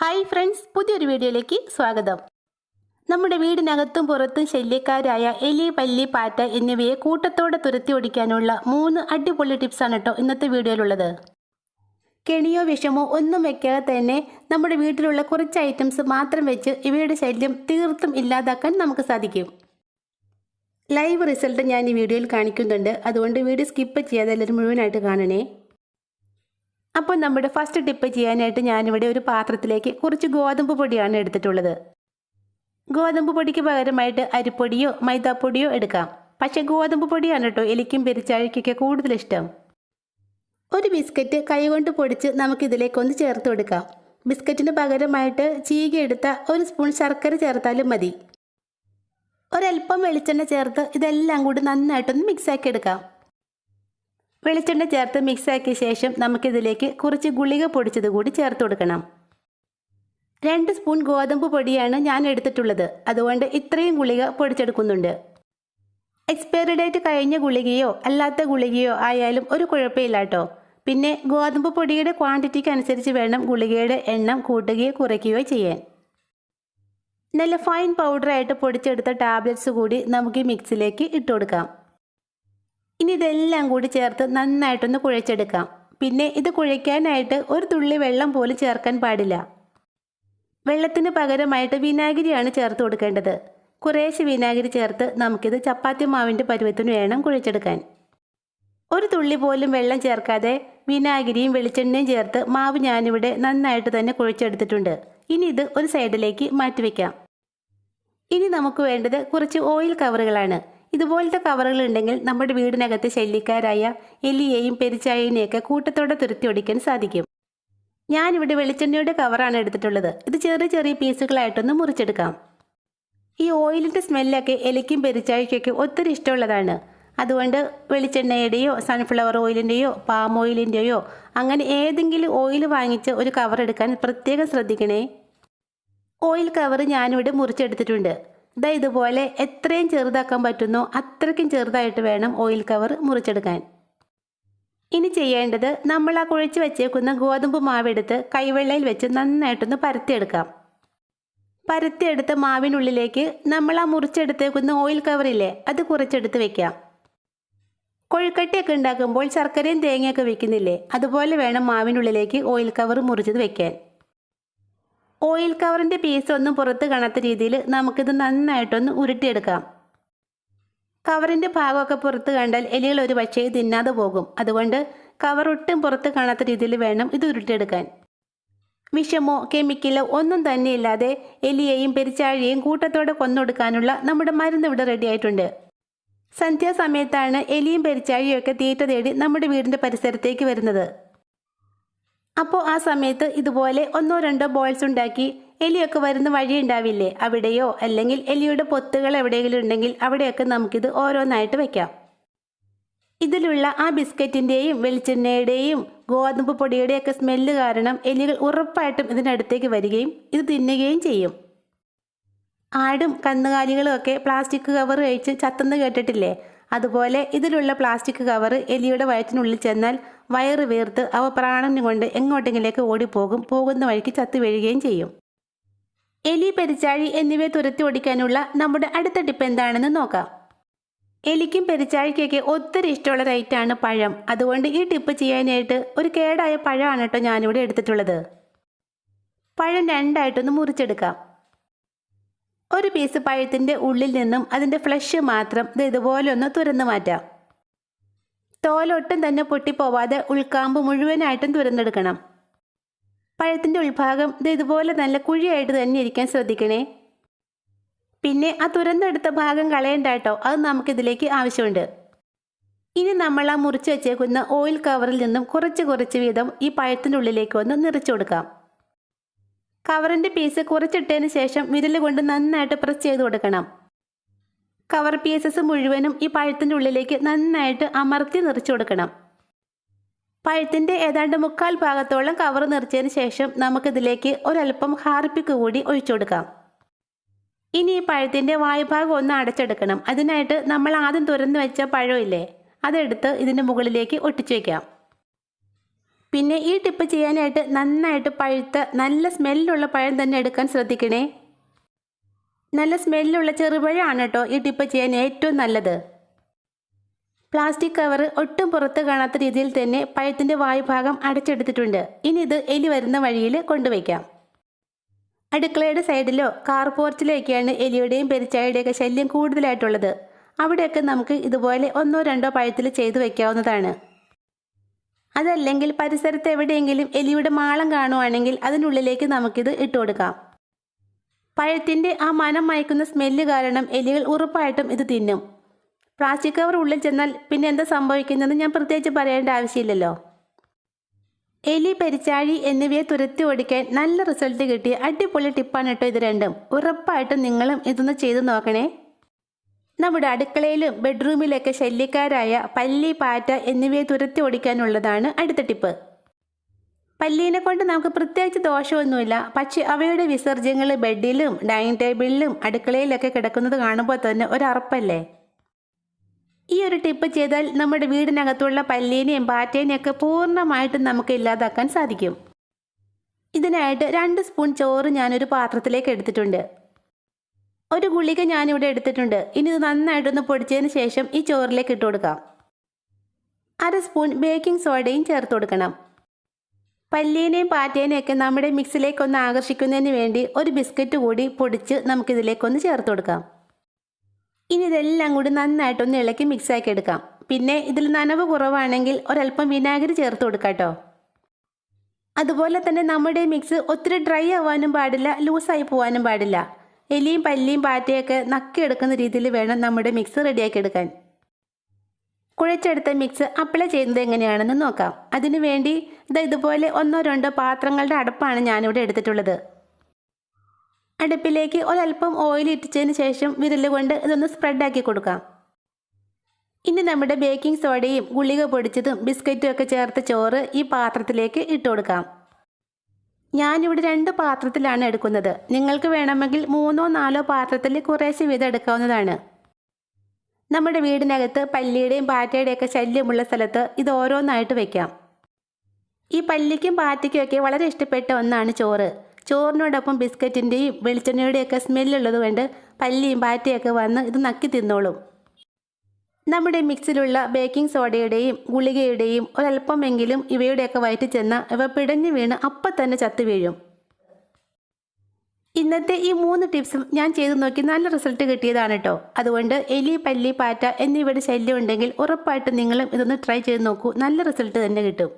Hi friends, പുതിയൊരു വീഡിയോയിലേക്ക് സ്വാഗതം. നമ്മുടെ വീടിനകത്തും പുറത്തും ശല്യക്കാരായ എലി, പല്ലി, പാറ്റ എന്നിവയെ കൂട്ടത്തോടെ തുരത്തി ഓടിക്കാനുള്ള 3 അടിപൊളി ടിപ്സാണ് കേട്ടോ ഇന്നത്തെ വീഡിയോയിലുള്ളത്. കെണിയോ വിഷമോ ഒന്നും വെക്കാതെ തന്നെ നമ്മുടെ വീട്ടിലുള്ള കുറച്ച് ഐറ്റംസ് മാത്രം വെച്ച് ഇവയുടെ ശല്യം തീർത്തും ഇല്ലാതാക്കാൻ നമുക്ക് സാധിക്കും. ലൈവ് റിസൾട്ട് ഞാൻ ഈ വീഡിയോയിൽ കാണിക്കുന്നുണ്ട്, അതുകൊണ്ട് വീഡിയോ സ്കിപ്പ് ചെയ്യാതെ എല്ലാവരും മുഴുവനായിട്ട് കാണണേ. അപ്പോൾ നമ്മുടെ ഫസ്റ്റ് ടിപ്പ് ചെയ്യാനായിട്ട് ഞാനിവിടെ ഒരു പാത്രത്തിലേക്ക് കുറച്ച് ഗോതമ്പ് പൊടിയാണ് എടുത്തിട്ടുള്ളത്. ഗോതമ്പ് പൊടിക്ക് പകരമായിട്ട് അരിപ്പൊടിയോ മൈദാപ്പൊടിയോ എടുക്കാം. പക്ഷേ ഗോതമ്പ് പൊടിയാണ് കേട്ടോ എലിക്കും പെരിച്ചാഴിക്കൊക്കെ കൂടുതൽ ഇഷ്ടം. ഒരു ബിസ്ക്കറ്റ് കൈകൊണ്ട് പൊടിച്ച് നമുക്കിതിലേക്കൊന്ന് ചേർത്ത് കൊടുക്കാം. ബിസ്ക്കറ്റിന് പകരമായിട്ട് ചീകിയെടുത്ത ഒരു സ്പൂൺ ശർക്കര ചേർത്താലും മതി. ഒരൽപ്പം വെളിച്ചെണ്ണ ചേർത്ത് ഇതെല്ലാം കൂടി നന്നായിട്ടൊന്ന് മിക്സാക്കി എടുക്കാം. വെളിച്ചെണ്ണ ചേർത്ത് മിക്സാക്കിയ ശേഷം നമുക്കിതിലേക്ക് കുറച്ച് ഗുളിക പൊടിച്ചത് കൂടി ചേർത്ത് കൊടുക്കണം. 2 സ്പൂൺ ഗോതമ്പ് പൊടിയാണ് ഞാൻ എടുത്തിട്ടുള്ളത്, അതുകൊണ്ട് ഇത്രയും ഗുളിക പൊടിച്ചെടുക്കുന്നുണ്ട്. എക്സ്പയറി ഡേറ്റ് കഴിഞ്ഞ ഗുളികയോ അല്ലാത്ത ഗുളികയോ ആയാലും ഒരു കുഴപ്പമില്ല കേട്ടോ. പിന്നെ ഗോതമ്പ് പൊടിയുടെ ക്വാണ്ടിറ്റിക്ക് അനുസരിച്ച് വേണം ഗുളികയുടെ എണ്ണം കൂട്ടുകയോ കുറയ്ക്കുകയോ ചെയ്യാൻ. നല്ല ഫൈൻ പൗഡറായിട്ട് പൊടിച്ചെടുത്ത ടാബ്ലറ്റ്സ് കൂടി നമുക്ക് ഈ മിക്സിലേക്ക് ഇട്ട് കൊടുക്കാം. ഇനി ഇതെല്ലാം കൂടി ചേർത്ത് നന്നായിട്ടൊന്ന് കുഴച്ചെടുക്കാം. പിന്നെ ഇത് കുഴയ്ക്കാനായിട്ട് ഒരു തുള്ളി വെള്ളം പോലും ചേർക്കാൻ പാടില്ല. വെള്ളത്തിന് പകരമായിട്ട് വിനാഗിരിയാണ് ചേർത്ത് കൊടുക്കേണ്ടത്. കുറേശ്ശെ വിനാഗിരി ചേർത്ത് നമുക്കിത് ചപ്പാത്തി മാവിൻ്റെ പരുവത്തിന് വേണം കുഴച്ചെടുക്കാൻ. ഒരു തുള്ളി പോലും വെള്ളം ചേർക്കാതെ വിനാഗിരിയും വെളിച്ചെണ്ണയും ചേർത്ത് മാവ് ഞാനിവിടെ നന്നായിട്ട് തന്നെ കുഴച്ചെടുത്തിട്ടുണ്ട്. ഇനി ഇത് ഒരു സൈഡിലേക്ക് മാറ്റിവെക്കാം. ഇനി നമുക്ക് വേണ്ടത് കുറച്ച് ഓയിൽ കവറുകളാണ്. ഇതുപോലത്തെ കവറുകൾ ഉണ്ടെങ്കിൽ നമ്മുടെ വീടിനകത്ത് ശല്യക്കാരായ എലിയെയും പെരിച്ചാഴിനെയൊക്കെ കൂട്ടത്തോടെ തുരത്തി ഓടിക്കാൻ സാധിക്കും. ഞാനിവിടെ വെളിച്ചെണ്ണയുടെ കവറാണ് എടുത്തിട്ടുള്ളത്. ഇത് ചെറിയ ചെറിയ പീസുകളായിട്ടൊന്ന് മുറിച്ചെടുക്കാം. ഈ ഓയിലിൻ്റെ സ്മെല്ലൊക്കെ എലിക്കും പെരിച്ചാഴിക്കൊക്കെ ഒത്തിരി ഇഷ്ടമുള്ളതാണ്. അതുകൊണ്ട് വെളിച്ചെണ്ണയുടെയോ സൺഫ്ലവർ ഓയിലിൻ്റെയോ പാം ഓയിലിൻ്റെയോ അങ്ങനെ ഏതെങ്കിലും ഓയിൽ വാങ്ങിച്ച് ഒരു കവർ എടുക്കാൻ പ്രത്യേകം ശ്രദ്ധിക്കണേ. ഓയിൽ കവർ ഞാനിവിടെ മുറിച്ചെടുത്തിട്ടുണ്ട്. ഇതുപോലെ എത്രയും ചെറുതാക്കാൻ പറ്റുന്നോ അത്രയ്ക്കും ചെറുതായിട്ട് വേണം ഓയിൽ കവർ മുറിച്ചെടുക്കാൻ. ഇനി ചെയ്യേണ്ടത് നമ്മൾ ആ കുഴച്ച് വെച്ചേക്കുന്ന ഗോതമ്പ് മാവെടുത്ത് കൈവെള്ളയിൽ വെച്ച് നന്നായിട്ടൊന്ന് പരത്തിയെടുക്കാം. പരത്തിയെടുത്ത മാവിനുള്ളിലേക്ക് നമ്മൾ ആ മുറിച്ചെടുത്തേക്കുന്ന ഓയിൽ കവറില്ലേ അത് കുറച്ചെടുത്ത് വെക്കാം. കൊഴുക്കട്ടയൊക്കെ ഉണ്ടാക്കുമ്പോൾ ശർക്കരയും തേങ്ങയൊക്കെ വെക്കുന്നില്ലേ, അതുപോലെ വേണം മാവിനുള്ളിലേക്ക് ഓയിൽ കവർ മുറിച്ചത് വെക്കാൻ. ഓയിൽ കവറിൻ്റെ പീസ് ഒന്നും പുറത്ത് കാണാത്ത രീതിയിൽ നമുക്കിത് നന്നായിട്ടൊന്ന് ഉരുട്ടിയെടുക്കാം. കവറിൻ്റെ ഭാഗമൊക്കെ പുറത്ത് കണ്ടാൽ എലികൾ ഒരു പക്ഷേ തിന്നാതെ പോകും. അതുകൊണ്ട് കവർ ഒട്ടും പുറത്ത് കാണാത്ത രീതിയിൽ വേണം ഇത് ഉരുട്ടിയെടുക്കാൻ. വിഷമോ കെമിക്കലോ ഒന്നും തന്നെ ഇല്ലാതെ എലിയെയും പെരിച്ചാഴിയെയും കൂട്ടത്തോടെ കൊന്നൊടുക്കാനുള്ള നമ്മുടെ മരുന്ന് ഇവിടെ റെഡി ആയിട്ടുണ്ട്. സന്ധ്യാസമയത്താണ് എലിയും പെരിച്ചാഴിയും ഒക്കെ തീറ്റ തേടി നമ്മുടെ വീടിൻ്റെ പരിസരത്തേക്ക് വരുന്നത്. അപ്പോൾ ആ സമയത്ത് ഇതുപോലെ 1-2 ബോൾസ് ഉണ്ടാക്കി എലിയൊക്കെ വരുന്ന വഴി ഉണ്ടാവില്ലേ, അവിടെയോ അല്ലെങ്കിൽ എലിയുടെ പൊത്തുകൾ എവിടെയെങ്കിലും ഉണ്ടെങ്കിൽ അവിടെയൊക്കെ നമുക്കിത് ഓരോന്നായിട്ട് വെക്കാം. ഇതിലുള്ള ആ ബിസ്ക്കറ്റിൻ്റെയും വെളിച്ചെണ്ണയുടെയും ഗോതമ്പ് പൊടിയുടെയൊക്കെ സ്മെല്ല് കാരണം എലികൾ ഉറപ്പായിട്ടും ഇതിനടുത്തേക്ക് വരികയും ഇത് തിന്നുകയും ചെയ്യും. ആടും കന്നുകാലികളും ഒക്കെ പ്ലാസ്റ്റിക് കവർ കഴിച്ച് ചത്തെന്ന് കേട്ടിട്ടില്ലേ, അതുപോലെ ഇതിലുള്ള പ്ലാസ്റ്റിക് കവർ എലിയുടെ വയറ്റിനുള്ളിൽ ചെന്നാൽ വയറ് വീർത്ത് അവ പ്രാണനും കൊണ്ട് എങ്ങോട്ടെങ്കിലേക്ക് ഓടിപ്പോകും. പോകുന്ന വഴിക്ക് ചത്തു വീഴുകയും ചെയ്യും. എലി, പെരിച്ചാഴി എന്നിവയെ തുരത്തി ഓടിക്കാനുള്ള നമ്മുടെ അടുത്ത ടിപ്പ് എന്താണെന്ന് നോക്കാം. എലിക്കും പെരിച്ചാഴിക്കൊക്കെ ഒത്തിരി ഇഷ്ടമുള്ള റൈറ്റാണ് പഴം. അതുകൊണ്ട് ഈ ടിപ്പ് ചെയ്യാനായിട്ട് ഒരു കേടായ പഴമാണ് കേട്ടോ ഞാനിവിടെ എടുത്തിട്ടുള്ളത്. പഴം 2ആയിട്ടൊന്ന് മുറിച്ചെടുക്കാം. ഒരു പീസ് പഴത്തിൻ്റെ ഉള്ളിൽ നിന്നും അതിൻ്റെ ഫ്ലഷ് മാത്രം ഇതുപോലെ ഒന്ന് തുരന്ന് മാറ്റാം. തോലൊട്ടും തന്നെ പൊട്ടിപ്പോവാതെ ഉൾക്കാമ്പ് മുഴുവനായിട്ടും തുരന്നെടുക്കണം. പഴത്തിൻ്റെ ഉൾഭാഗം ഇതുപോലെ നല്ല കുഴിയായിട്ട് തന്നെ ഇരിക്കാൻ ശ്രദ്ധിക്കണേ. പിന്നെ ആ തുരന്നെടുത്ത ഭാഗം കളയണ്ട കേട്ടോ, അത് നമുക്കിതിലേക്ക് ആവശ്യമുണ്ട്. ഇനി നമ്മൾ ആ മുറിച്ച് വെച്ചേക്കുന്ന ഓയിൽ കവറിൽ നിന്നും കുറച്ച് വീതം ഈ പഴത്തിൻ്റെ ഉള്ളിലേക്ക് ഒന്ന് നിറച്ചു കൊടുക്കാം. കവറിൻ്റെ പീസ് കുറച്ചിട്ടതിന് ശേഷം വിരൽ കൊണ്ട് നന്നായിട്ട് പ്രസ് ചെയ്ത് കൊടുക്കണം. കവർ പീസസ് മുഴുവനും ഈ പഴത്തിൻ്റെ ഉള്ളിലേക്ക് നന്നായിട്ട് അമർത്തി നിറച്ചു കൊടുക്കണം. പഴത്തിൻ്റെ ഏതാണ്ട് 3/4 ഭാഗത്തോളം കവർ നിറച്ചതിന് ശേഷം നമുക്കിതിലേക്ക് ഒരൽപ്പം ഹാർപ്പിക്ക് കൂടി ഒഴിച്ചു കൊടുക്കാം. ഇനി ഈ പഴത്തിൻ്റെ വായുഭാഗം ഒന്ന് അടച്ചെടുക്കണം. അതിനായിട്ട് നമ്മൾ ആദ്യം തുറന്നു വെച്ച പഴമില്ലേ, അതെടുത്ത് ഇതിൻ്റെ മുകളിലേക്ക് ഒട്ടിച്ചു വയ്ക്കാം. പിന്നെ ഈ ടിപ്പ് ചെയ്യാനായിട്ട് നന്നായിട്ട് പഴുത്ത നല്ല സ്മെല്ലുള്ള പഴം തന്നെ എടുക്കാൻ ശ്രദ്ധിക്കണേ. നല്ല സ്മെല്ലുള്ള ചെറുപഴമാണ് കേട്ടോ ഈ ടിപ്പ് ചെയ്യാൻ ഏറ്റവും നല്ലത്. പ്ലാസ്റ്റിക് കവർ ഒട്ടും പുറത്ത് കാണാത്ത രീതിയിൽ തന്നെ പഴത്തിൻ്റെ വായുഭാഗം അടച്ചെടുത്തിട്ടുണ്ട്. ഇനി ഇത് എലി വരുന്ന വഴിയിൽ കൊണ്ടുവയ്ക്കാം. അടുക്കളയുടെ സൈഡിലോ കാർ പോർച്ചിലോ ഒക്കെയാണ് എലിയുടെയും പെരിച്ചാഴിയുടെയൊക്കെ ശല്യം കൂടുതലായിട്ടുള്ളത്. അവിടെയൊക്കെ നമുക്ക് ഇതുപോലെ 1-2 പഴത്തിൽ ചെയ്തു വയ്ക്കാവുന്നതാണ്. അതല്ലെങ്കിൽ പരിസരത്ത് എവിടെയെങ്കിലും എലിയുടെ മാളം കാണുവാണെങ്കിൽ അതിനുള്ളിലേക്ക് നമുക്കിത് ഇട്ട് കൊടുക്കാം. പഴത്തിൻ്റെ ആ മനം മയക്കുന്ന സ്മെല്ല് കാരണം എലികൾ ഉറപ്പായിട്ടും ഇത് തിന്നും. പ്ലാസ്റ്റിക് കവർ ഉള്ളിൽ ചെന്നാൽ പിന്നെ എന്താ സംഭവിക്കുന്നതെന്ന് ഞാൻ പ്രത്യേകിച്ച് പറയേണ്ട ആവശ്യമില്ലല്ലോ. എലി, പെരിച്ചാഴി എന്നിവയെ തുരത്തി ഓടിക്കാൻ നല്ല റിസൾട്ട് കിട്ടിയ അടിപൊളി ടിപ്പാണ് കേട്ടോ ഇത് രണ്ടും. ഉറപ്പായിട്ടും നിങ്ങളും ഇതൊന്ന് ചെയ്തു നോക്കണേ. നമ്മുടെ അടുക്കളയിലും ബെഡ്റൂമിലൊക്കെ ശല്യക്കാരായ പല്ലി, പാറ്റ എന്നിവയെ തുരത്തി ഓടിക്കാനുള്ളതാണ് അടുത്ത ടിപ്പ്. പല്ലീനെ കൊണ്ട് നമുക്ക് പ്രത്യേകിച്ച് ദോഷമൊന്നുമില്ല. പക്ഷേ അവയുടെ വിസർജ്യങ്ങൾ ബെഡിലും ഡൈനിങ് ടേബിളിലും അടുക്കളയിലൊക്കെ കിടക്കുന്നത് കാണുമ്പോൾ തന്നെ ഒരറപ്പല്ലേ. ഈ ഒരു ടിപ്പ് ചെയ്താൽ നമ്മുടെ വീടിനകത്തുള്ള പല്ലീനെയും പാറ്റേനെയൊക്കെ പൂർണ്ണമായിട്ടും നമുക്ക് ഇല്ലാതാക്കാൻ സാധിക്കും. ഇതിനായിട്ട് 2 സ്പൂൺ ചോറ് ഞാനൊരു പാത്രത്തിലേക്ക് എടുത്തിട്ടുണ്ട്. ഒരു ഗുളിക ഞാനിവിടെ എടുത്തിട്ടുണ്ട്. ഇനി ഇത് നന്നായിട്ടൊന്ന് പൊടിച്ചതിന് ശേഷം ഈ ചോറിലേക്ക് ഇട്ട് കൊടുക്കാം. 1/2 സ്പൂൺ ബേക്കിംഗ് സോഡയും ചേർത്ത് കൊടുക്കണം. പല്ലീനെയും പാറ്റേനെയൊക്കെ നമ്മുടെ മിക്സിലേക്കൊന്ന് ആകർഷിക്കുന്നതിന് വേണ്ടി ഒരു ബിസ്ക്കറ്റ് കൂടി പൊടിച്ച് നമുക്കിതിലേക്കൊന്ന് ചേർത്ത് കൊടുക്കാം. ഇനി ഇതെല്ലാം കൂടി നന്നായിട്ടൊന്ന് ഇളക്കി മിക്സാക്കി എടുക്കാം. പിന്നെ ഇതിൽ നനവ് കുറവാണെങ്കിൽ ഒരല്പം വിനാഗിരി ചേർത്ത് കൊടുക്കാം കേട്ടോ. അതുപോലെ തന്നെ നമ്മുടെ മിക്സ് ഒത്തിരി ഡ്രൈ ആവാനും പാടില്ല, ലൂസായി പോകാനും പാടില്ല. എലിയും പല്ലിയും പാറ്റയൊക്കെ നക്കിയെടുക്കുന്ന രീതിയിൽ വേണം നമ്മുടെ മിക്സ് റെഡിയാക്കി എടുക്കാൻ. കുഴച്ചെടുത്ത മിക്സ് അപ്ലൈ ചെയ്യുന്നത് എങ്ങനെയാണെന്ന് നോക്കാം. അതിനു വേണ്ടി ഇതുപോലെ 1-2 പാത്രങ്ങളുടെ അടപ്പാണ് ഞാനിവിടെ എടുത്തിട്ടുള്ളത്. അടുപ്പിലേക്ക് ഒരല്പം ഓയിൽ ഇട്ടിച്ചതിന് ശേഷം വിരലുകൊണ്ട് ഇതൊന്ന് സ്പ്രെഡാക്കി കൊടുക്കാം. ഇനി നമ്മുടെ ബേക്കിംഗ് സോഡയും ഗുളിക പൊടിച്ചതും ബിസ്ക്കറ്റും ഒക്കെ ചേർത്ത ചോറ് ഈ പാത്രത്തിലേക്ക് ഇട്ട് കൊടുക്കാം. ഞാനിവിടെ 2 പാത്രത്തിലാണ് എടുക്കുന്നത്. നിങ്ങൾക്ക് വേണമെങ്കിൽ 3-4 പാത്രത്തിൽ കുറേശ്ശെ വീതം എടുക്കാവുന്നതാണ്. നമ്മുടെ വീടിനകത്ത് പല്ലിയുടെയും പാറ്റയുടെയൊക്കെ ശല്യമുള്ള സ്ഥലത്ത് ഇത് ഓരോന്നായിട്ട് വയ്ക്കാം. ഈ പല്ലിക്കും പാറ്റയ്ക്കും ഒക്കെ വളരെ ഇഷ്ടപ്പെട്ട ഒന്നാണ് ചോറ്. ചോറിനോടൊപ്പം ബിസ്ക്കറ്റിൻ്റെയും വെളിച്ചെണ്ണയുടെയൊക്കെ സ്മെല്ലുള്ളത് കൊണ്ട് പല്ലിയും പാറ്റയൊക്കെ വന്ന് ഇത് നക്കി തിന്നോളും. നമ്മുടെ മിക്സിലുള്ള ബേക്കിംഗ് സോഡയുടെയും ഗുളികയുടെയും ഒരല്പമെങ്കിലും ഇവയുടെയൊക്കെ വയറ്റിൽ ചെന്നാൽ ഇവ പിടഞ്ഞു വീണ് അപ്പം തന്നെ ചത്തു വീഴും. ഇന്നത്തെ ഈ 3 ടിപ്സും ഞാൻ ചെയ്തു നോക്കി നല്ല റിസൾട്ട് കിട്ടിയതാണ് കേട്ടോ. അതുകൊണ്ട് എലി, പല്ലി, പാറ്റ എന്നിവയുടെ ശല്യം ഉണ്ടെങ്കിൽ ഉറപ്പായിട്ടും നിങ്ങളും ഇതൊന്ന് ട്രൈ ചെയ്ത് നോക്കൂ. നല്ല റിസൾട്ട് തന്നെ കിട്ടും.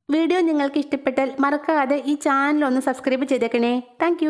വീഡിയോ നിങ്ങൾക്ക് ഇഷ്ടപ്പെട്ടാൽ മറക്കാതെ ഈ ചാനൽ ഒന്ന് സബ്സ്ക്രൈബ് ചെയ്തേക്കണേ. താങ്ക്